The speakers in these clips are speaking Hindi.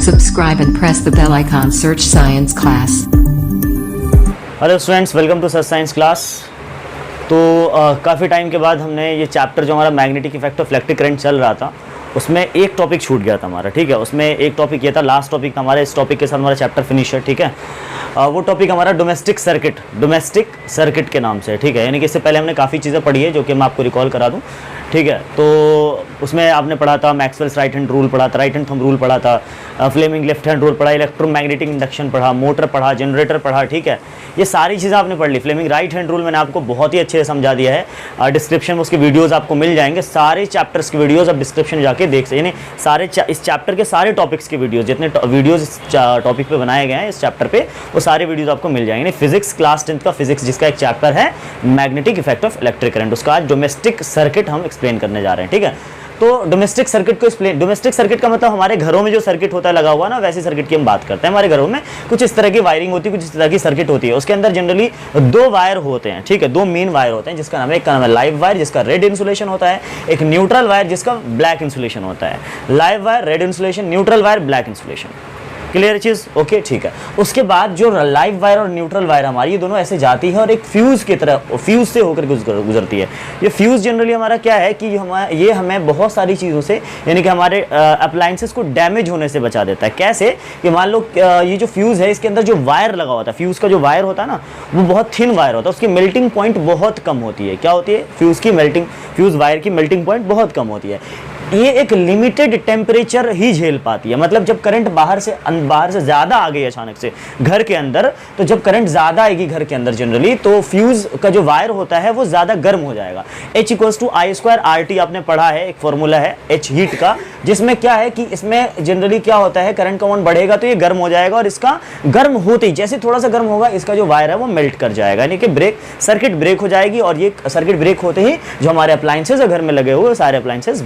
subscribe and press the bell icon. Search Science Class. Hello students, welcome to search science class. तो काफ़ी टाइम के बाद हमने ये चैप्टर जो हमारा magnetic effect of electric current चल रहा था उसमें एक टॉपिक छूट गया था हमारा, ठीक है। उसमें एक टॉपिक ये था, लास्ट टॉपिक हमारा, इस टॉपिक के साथ हमारा चैप्टर फिनिश है, ठीक है। वो टॉपिक हमारा डोमेस्टिक सर्किट के नाम से, ठीक है। यानी कि इससे पहले हमने काफ़ी चीज़ें पढ़ी है जो कि मैं आपको रिकॉल करा दूँ, ठीक है। तो उसमें आपने पढ़ा था मैक्सवेल्स राइट हैंड रूल पढ़ा था, राइट हैंड थंब रूल पढ़ा था, फ्लेमिंग लेफ्ट हैंड रूल पढ़ा, इलेक्ट्रोमैग्नेटिक इंडक्शन पढ़ा, मोटर पढ़ा, जनरेटर पढ़ा, ठीक है। ये सारी चीज़ें आपने पढ़ ली। फ्लेमिंग राइट हैंड रूल मैंने आपको बहुत ही अच्छे से समझा दिया है। डिस्क्रिप्शन में उसके वीडियोज़ आपको मिल जाएंगे, सारे चैप्टर्स के वीडियोज़ आप डिस्क्रिप्शन जाके देख सकते, यानी सारे इस चैप्टर के सारे टॉपिक्स के वीडियोज़, जितने वीडियोज़ इस टॉपिक पे बनाए गए हैं इस चैप्टर पे, वो सारे वीडियोज़ आपको मिल जाएंगे। फिजिक्स क्लास 10th का फिजिक्स जिसका एक चैप्टर है magnetic effect of electric current, उसका आज डोमेस्टिक सर्किट हम एक्सप्लेन करने जा रहे हैं, ठीक है। तो डोमेस्टिक सर्किट को एक्सप्लेन, डोमेस्टिक सर्किट का मतलब हमारे घरों में जो सर्किट होता है लगा हुआ ना, वैसे सर्किट की हम बात करते हैं। हमारे घरों में कुछ इस तरह की वायरिंग होती है, कुछ इस तरह की सर्किट होती है। उसके अंदर जनरली दो वायर होते हैं, ठीक है, दो मेन वायर होते हैं, जिसका नाम है, एक का नाम है लाइव वायर जिसका रेड इंसुलेशन होता है, एक न्यूट्रल वायर जिसका ब्लैक इंसुलेशन होता है। Live wire red insulation, neutral wire black insulation. Clear चीज़, ओके, ठीक है। उसके बाद जो लाइव वायर और न्यूट्रल वायर हमारी, ये दोनों ऐसे जाती है और एक फ्यूज़ की तरह, फ्यूज़ से होकर गुजरती है। ये फ्यूज़ जनरली हमारा क्या है कि ये हमें बहुत सारी चीज़ों से, यानी कि हमारे अप्लायंसेस को डैमेज होने से बचा देता है। कैसे कि मान लो ये जो फ्यूज़ है, इसके अंदर जो वायर लगा होता है, फ्यूज़ का जो वायर होता है ना, वो बहुत थिन वायर होता है, उसकी मेल्टिंग पॉइंट बहुत कम होती है। क्या होती है? फ्यूज़ वायर की मेल्टिंग पॉइंट बहुत कम होती है। ये एक लिमिटेड टेम्परेचर ही झेल पाती है। मतलब जब करंट बाहर से ज़्यादा आ गई अचानक से घर के अंदर, तो जब करंट ज़्यादा आएगी घर के अंदर जनरली, तो फ्यूज़ का जो वायर होता है वो ज़्यादा गर्म हो जाएगा। H=I²RT आपने पढ़ा है, एक फॉर्मूला है H हीट का, जिसमें क्या है कि इसमें जनरली क्या होता है, करंट का अमाउंट बढ़ेगा तो ये गर्म हो जाएगा, और इसका गर्म होते ही जैसे थोड़ा सा गर्म होगा, इसका जो वायर है वो मेल्ट कर जाएगा, यानी कि सर्किट ब्रेक हो जाएगी। और ये सर्किट ब्रेक होते ही जो हमारे अप्लायंसेज घर में लगे हुए सारे अप्लायंसेज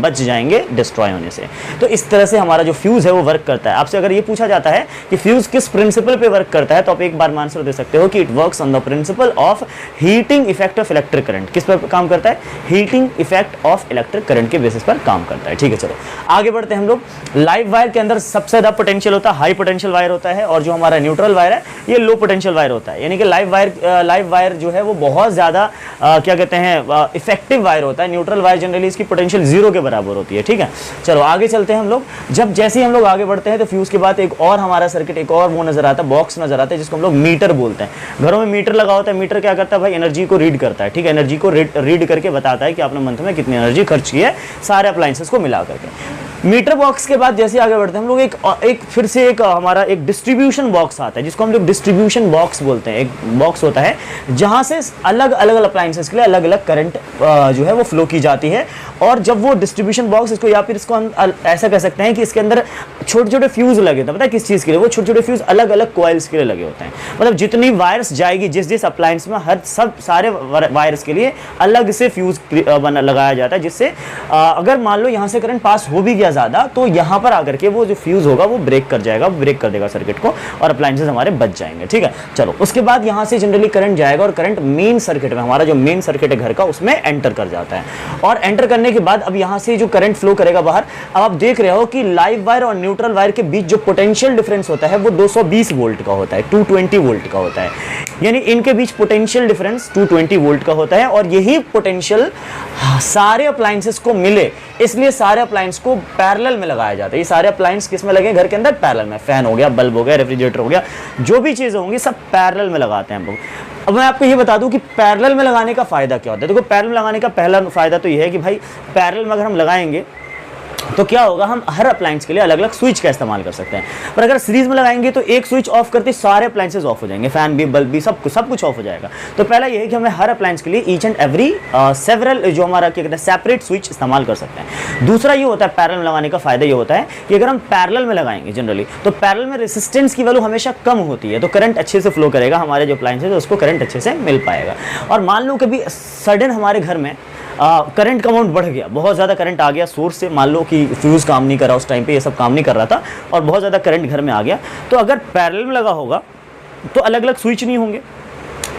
बच जाएंगे डिस्ट्रॉय होने से। तो इस तरह से हमारा जो फ्यूज है वो वर्क करता है। आपसे अगर ये पूछा जाता है कि फ्यूज किस प्रिंसिपल पे वर्क करता है, तो आप एक बार में आंसर दे सकते हो कि it works on the principle of heating effect of electric current. किस पर काम करता है? Heating effect of electric current के बेसिस पर काम करता है, ठीक है। चलो आगे बढ़ते हैं हम लोग। लाइव वायर के अंदर सबसे ज्यादा पोटेंशियल होता है, हाई पोटेंशियल वायर होता है, और जो हमारा न्यूट्रल वायर है ये लो पोटेंशियल वायर होता है। यानी कि लाइव वायर जो है वो बहुत ज्यादा क्या कहते हैं, इफेक्टिव वायर होता है। न्यूट्रल वायर जनरली इसकी पोटेंशियल 0 के बराबर होती है, ठीक है। चलो आगे चलते हैं हम लोग। जैसे ही हम लोग आगे बढ़ते हैं तो फ्यूज के बाद एक और हमारा सर्किट, एक और वो नजर आता है, बॉक्स नजर आता है, जिसको हम लोग मीटर बोलते हैं। घरों में मीटर लगा होता है। मीटर क्या करता है भाई? एनर्जी को रीड करता है, ठीक है। एनर्जी को रीड करके बताता है कि आपने मंथ में कितनी एनर्जी खर्च की है, सारे अप्लायंसेस को मिला करके। मीटर बॉक्स के बाद जैसे आगे बढ़ते हैं हम लोग, फिर से हमारा एक डिस्ट्रीब्यूशन बॉक्स आता है, जिसको हम लोग डिस्ट्रीब्यूशन बॉक्स बोलते हैं। एक बॉक्स होता है जहां से अलग अलग अप्लायंसेस के लिए अलग अलग करंट जो है वो फ्लो की जाती है। और जब वो डिस्ट्रीब्यूशन बॉक्स, इसको या फिर इसको हम ऐसा कह सकते हैं कि इसके अंदर छोटे छोटे फ्यूज लगे होते हैं। पता है किस चीज़ के लिए? वो छोटे छोटे फ्यूज अलग अलग कॉइल्स के लिए लगे होते हैं। मतलब जितनी वायर्स जाएगी जिस अप्लायंस में, सारे वायर्स के लिए अलग से फ्यूज लगाया जाता है, जिससे अगर मान लो यहाँ से करंट पास हो भी गया ज्यादा, तो यहां पर आकर के वो जो फ्यूज होगा वो ब्रेक कर जाएगा, ब्रेक कर देगा सर्किट को, और अप्लायंसेस हमारे बच जाएंगे, ठीक है। चलो उसके बाद यहां से जनरली करंट जाएगा और करंट मेन सर्किट में, हमारा जो मेन सर्किट है घर का, उसमें एंटर कर जाता है। और एंटर करने के बाद अब यहां से जो करंट फ्लो करेगा बाहर, अब आप देख रहे हो कि लाइव वायर और न्यूट्रल वायर के बीच जो पोटेंशियल डिफरेंस होता है वो 220 वोल्ट का होता है, 220 वोल्ट का होता है। यानी इनके बीच पोटेंशियल डिफरेंस 220 वोल्ट का होता है, और यही पोटेंशियल सारे अप्लायंसेस को मिले, इसलिए सारे अप्लायंस को पैरेलल में लगाया जाता है। ये सारे अप्लायंस किस में लगे? घर के अंदर पैरेलल में। फैन हो गया, बल्ब हो गया, रेफ्रिजरेटर हो गया, जो भी चीजें होंगी सब पैरेलल में लगाते हैं हम लोग। अब मैं आपको ये बता दूं कि पैरेलल में लगाने का फायदा क्या होता है। देखो पैरेलल में लगाने का पहला फायदा तो ये है कि भाई पैरेलल में अगर हम लगाएंगे तो क्या होगा, हम हर अप्लायंस के लिए अलग अलग स्विच का इस्तेमाल कर सकते हैं। पर अगर सीरीज में लगाएंगे तो एक स्विच ऑफ करते सारे अप्लायंसेस ऑफ हो जाएंगे, फैन भी, बल्ब भी, सब कुछ ऑफ हो जाएगा। तो पहला ये है कि हमें हर अप्लायंस के लिए ईच एंड एवरी सेवरल जो हमारा क्या कहते हैं सेपरेट स्विच इस्तेमाल कर सकते हैं। दूसरा ये होता है पैरेलल में लगाने का फायदा ये होता है कि अगर हम पैरेलल में लगाएंगे जनरली, तो पैरेलल में रेजिस्टेंस की वैल्यू हमेशा कम होती है, तो करंट अच्छे से फ्लो करेगा, हमारे जो अप्लायंस है उसको करंट अच्छे से मिल पाएगा। और मान लो कभी सडन हमारे घर में करंट का अमाउंट बढ़ गया, बहुत ज़्यादा करंट आ गया सोर्स से, मान लो कि फ्यूज़ काम नहीं कर रहा उस टाइम पे, ये सब काम नहीं कर रहा था और बहुत ज़्यादा करंट घर में आ गया, तो अगर पैरेलल में लगा होगा तो अलग अलग स्विच नहीं होंगे,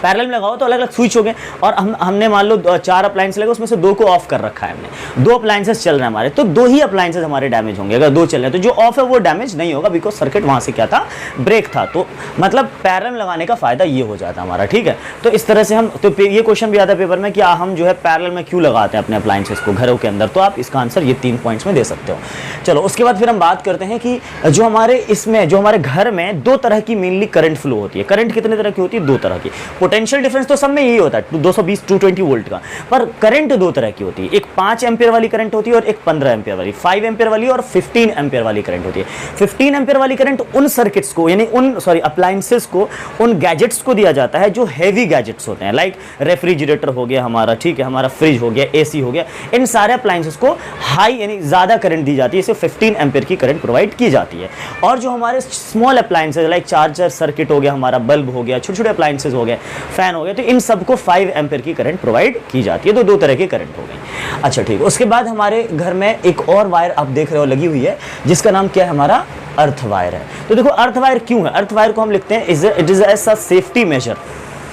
पैरेलल में लगाओ तो अलग अलग स्विच हो गए, और हमने मान लो 4 अप्लायंस लगे, उसमें से 2 को ऑफ कर रखा है हमने, 2 अप्लायंसेस चल रहे हैं हमारे, तो 2 ही अप्लायंसेस हमारे डैमेज होंगे। अगर 2 चल रहे हैं तो जो ऑफ है वो डैमेज नहीं होगा, बिकॉज सर्किट वहां से क्या था, ब्रेक था। तो मतलब पैरेलल लगाने का फायदा ये हो जाता है हमारा, ठीक है। तो इस तरह से हम, तो ये क्वेश्चन भी आता है पेपर में कि हम जो है पैरेलल में क्यों लगाते हैं अपने अप्लायंसेस को घरों के अंदर, तो आप इसका आंसर ये 3 पॉइंट्स में दे सकते हो। चलो उसके बाद फिर हम बात करते हैं कि जो हमारे इसमें, जो हमारे घर में 2 तरह की मेनली करंट फ्लो होती है। करंट कितने तरह की होती है? 2 तरह की। पोटेंशियल डिफरेंस तो सब में यही होता है 220 220 वोल्ट का, पर करंट 2 तरह की होती है। एक 5 एम्पियर वाली करंट होती है और एक 15 एम्पियर वाली, 5 एम्पियर वाली और 15 एम्पियर वाली करंट होती है। 15 एम्पियर वाली करंट उन सर्किट्स को, यानी उन अप्लायंसेस को, उन गैजेट्स को दिया जाता है जो हैवी गैजेट्स होते हैं, लाइक रेफ्रिजरेटर हो गया हमारा, ठीक है, हमारा फ्रिज हो गया, एसी हो गया, इन सारे अप्लायंसेस को हाई यानी ज्यादा करंट दी जाती है, इसे 15 एम्पियर की करंट प्रोवाइड की जाती है। और जो हमारे small appliances like charger circuit हो गया, हमारा बल्ब हो गया, छोटे छोटे अप्लायंसेस हो गए, फैन हो गया, तो इन सबको 5 एम्पियर की करंट प्रोवाइड की जाती है। तो 2 तरह की करंट हो गई। अच्छा ठीक है, उसके बाद हमारे घर में एक और वायर आप देख रहे हो लगी हुई है, जिसका नाम क्या है, हमारा अर्थ वायर है। तो देखो अर्थ वायर क्यों है? अर्थ वायर को हम लिखते हैं it is as a safety measure.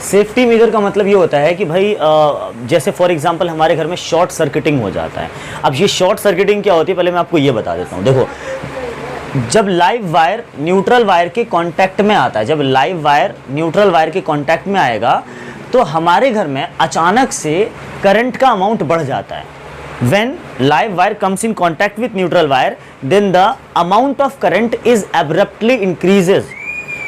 Safety measure का मतलब ये होता है कि भाई जैसे फॉर एग्जांपल हमारे घर में शॉर्ट सर्किटिंग हो जाता है। अब ये शॉर्ट सर्किटिंग क्या होती है, पहले मैं आपको ये बता देता हूँ। देखो जब लाइव वायर न्यूट्रल वायर के कांटेक्ट में आता है, जब लाइव वायर न्यूट्रल वायर के कांटेक्ट में आएगा तो हमारे घर में अचानक से करंट का अमाउंट बढ़ जाता है। When live wire comes in contact with neutral wire, then the amount of current is abruptly increases.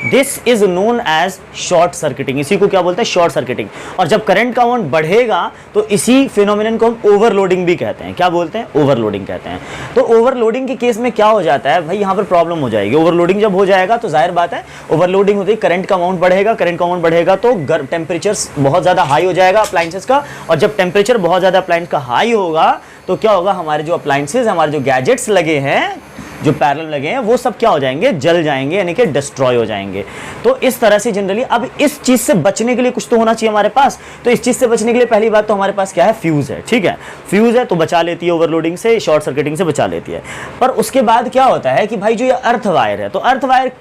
This is known as short circuiting. इसी को क्या बोलते हैं? Short circuiting. और जब करंट का अमाउंट बढ़ेगा तो इसी फिनोमिनन को हम ओवरलोडिंग भी कहते हैं। क्या बोलते हैं? ओवरलोडिंग कहते हैं। तो ओवरलोडिंग के केस में क्या हो जाता है भाई, यहाँ पर प्रॉब्लम हो जाएगी। ओवरलोडिंग जब हो जाएगा तो जाहिर बात है ओवरलोडिंग होती है, करंट का अमाउंट बढ़ेगा, करंट का अमाउंट बढ़ेगा तो टेम्परेचर बहुत ज़्यादा हाई हो जाएगा अप्लायंसेस का, और जब टेम्परेचर बहुत ज़्यादा अप्लायंस का हाई होगा तो क्या होगा, हमारे जो अप्लायंसेस, हमारे जो गैजेट्स लगे हैं, जो पैरेलल लगे हैं, वो सब क्या हो जाएंगे, जल जाएंगे, यानी कि डिस्ट्रॉय हो जाएंगे। तो इस तरह से जनरली अब इस चीज से बचने के लिए कुछ तो होना चाहिए हमारे पास। तो इस चीज से बचने के लिए पहली बात तो हमारे पास क्या है, फ्यूज है, ठीक है। फ्यूज है तो बचा लेती है ओवरलोडिंग से, शॉर्ट सर्किटिंग से बचा लेती है। पर उसके बाद क्या होता है कि भाई जो ये अर्थ वायर है, तो अर्थ वायर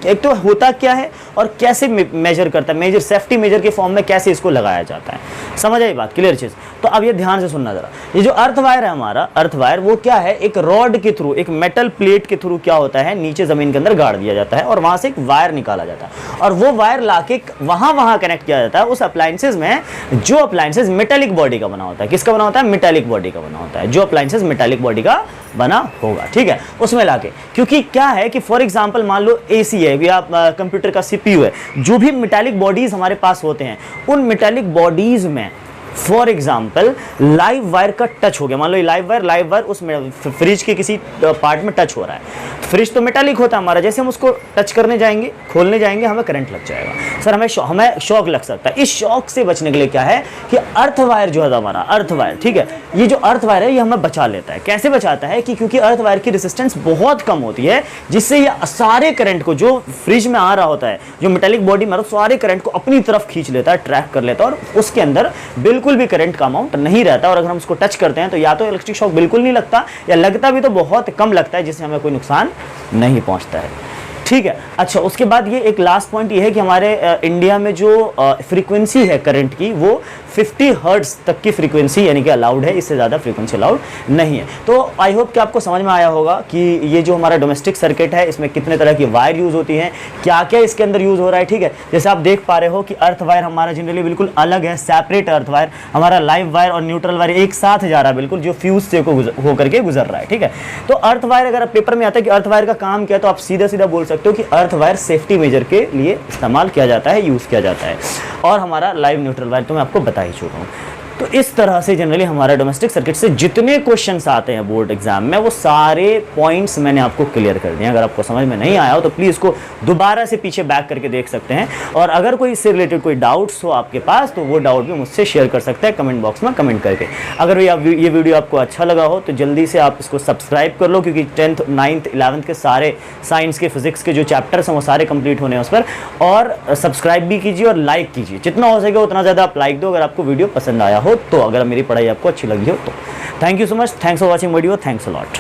एक तो होता क्या है और कैसे मेजर करता है, मेजर सेफ्टी मेजर के फॉर्म में कैसे इसको लगाया जाता है, समझ आई बात, क्लियर चीज। तो अब ये ध्यान से सुनना जरा, ये जो अर्थ वायर है हमारा, अर्थ वायर वो क्या है, एक रॉड के थ्रू, एक मेटल प्लेट के थ्रू क्या होता है, नीचे जमीन के अंदर गाड़ दिया जाता है और वहां से एक वायर निकाला जाता है, और वो वायर लाके वहां कनेक्ट किया जाता है उस अप्लायंसेस में, जो अप्लायंसेस मेटेलिक बॉडी का बना होता है। किसका बना होता है? मेटेलिक बॉडी का बना होता है, जो अप्लायंसेस मेटेलिक बॉडी का बना होगा, ठीक है, उसमें लाके। क्योंकि क्या है कि फॉर एग्जांपल मान लो एसी है या कंप्यूटर का सीपीयू है, जो भी मेटालिक बॉडीज हमारे पास होते हैं, उन मेटालिक बॉडीज में फॉर एग्जाम्पल लाइव वायर का टच हो गया, मान लो लाइव वायर उस फ्रिज के किसी पार्ट में टच हो रहा है। फ्रिज तो मेटालिक होता है हमारा, जैसे हम उसको टच करने जाएंगे, खोलने जाएंगे, हमें करंट लग जाएगा सर, हमें शॉक लग सकता है। इस शॉक से बचने के लिए क्या है कि अर्थ वायर जो है हमारा, अर्थ वायर, ठीक है, ये जो अर्थ वायर है ये हमें बचा लेता है। कैसे बचाता है कि क्योंकि अर्थ वायर की रेजिस्टेंस बहुत कम होती है, जिससे ये सारे करंट को जो फ्रिज में आ रहा होता है, जो मेटालिक बॉडी में सारे करंट को अपनी तरफ खींच लेता है, ट्रैक कर लेता है, और उसके अंदर बिल्कुल भी करंट का अमाउंट नहीं रहता। और अगर हम उसको टच करते हैं तो या तो इलेक्ट्रिक शॉक बिल्कुल नहीं लगता, या लगता भी तो बहुत कम लगता है, जिससे हमें कोई नुकसान नहीं पहुंचता है, ठीक है। अच्छा, उसके बाद ये एक लास्ट पॉइंट ये है कि हमारे इंडिया में जो फ्रीक्वेंसी है करंट की, वो 50 हर्ट्ज तक की फ्रीक्वेंसी यानी कि अलाउड है, इससे ज़्यादा फ्रीक्वेंसी अलाउड नहीं है। तो आई होप कि आपको समझ में आया होगा कि ये जो हमारा डोमेस्टिक सर्किट है, इसमें कितने तरह की वायर यूज़ होती हैं, क्या क्या इसके अंदर यूज़ हो रहा है, ठीक है। जैसे आप देख पा रहे हो कि अर्थ वायर हमारा जनरली बिल्कुल अलग है, सेपरेट अर्थ वायर, हमारा लाइव वायर और न्यूट्रल वायर एक साथ जा रहा है बिल्कुल, जो फ्यूज से होकर के गुजर रहा है, ठीक है। तो अर्थ वायर अगर पेपर में आता है कि अर्थ वायर का काम क्या है, तो आप सीधा सीधा बोल सकते हो कि अर्थ वायर सेफ्टी मेजर के लिए इस्तेमाल किया जाता है, यूज़ किया जाता है। और हमारा लाइव न्यूट्रल वायर तो मैं आपको बता ही चुका हूँ। तो इस तरह से जनरली हमारा डोमेस्टिक सर्किट से जितने क्वेश्चंस आते हैं बोर्ड एग्जाम में, वो सारे पॉइंट्स मैंने आपको क्लियर कर दिए। अगर आपको समझ में नहीं आया हो तो प्लीज़ इसको दोबारा से पीछे बैक करके देख सकते हैं, और अगर कोई इससे रिलेटेड कोई डाउट्स हो आपके पास तो वो डाउट भी मुझसे शेयर कर सकते हैं कमेंट बॉक्स में कमेंट करके। अगर ये वीडियो आपको अच्छा लगा हो तो जल्दी से आप इसको सब्सक्राइब कर लो, क्योंकि 10th 9th 11th के सारे साइंस के फिजिक्स के जो चैप्टर्स हैं वो सारे कंप्लीट होने हैं उस पर। और सब्सक्राइब भी कीजिए और लाइक कीजिए, जितना हो सके उतना ज़्यादा आप लाइक दो अगर आपको वीडियो पसंद आया हो तो, अगर मेरी पढ़ाई आपको अच्छी लगी हो तो। Thank you so much, thanks for watching video, thanks a lot.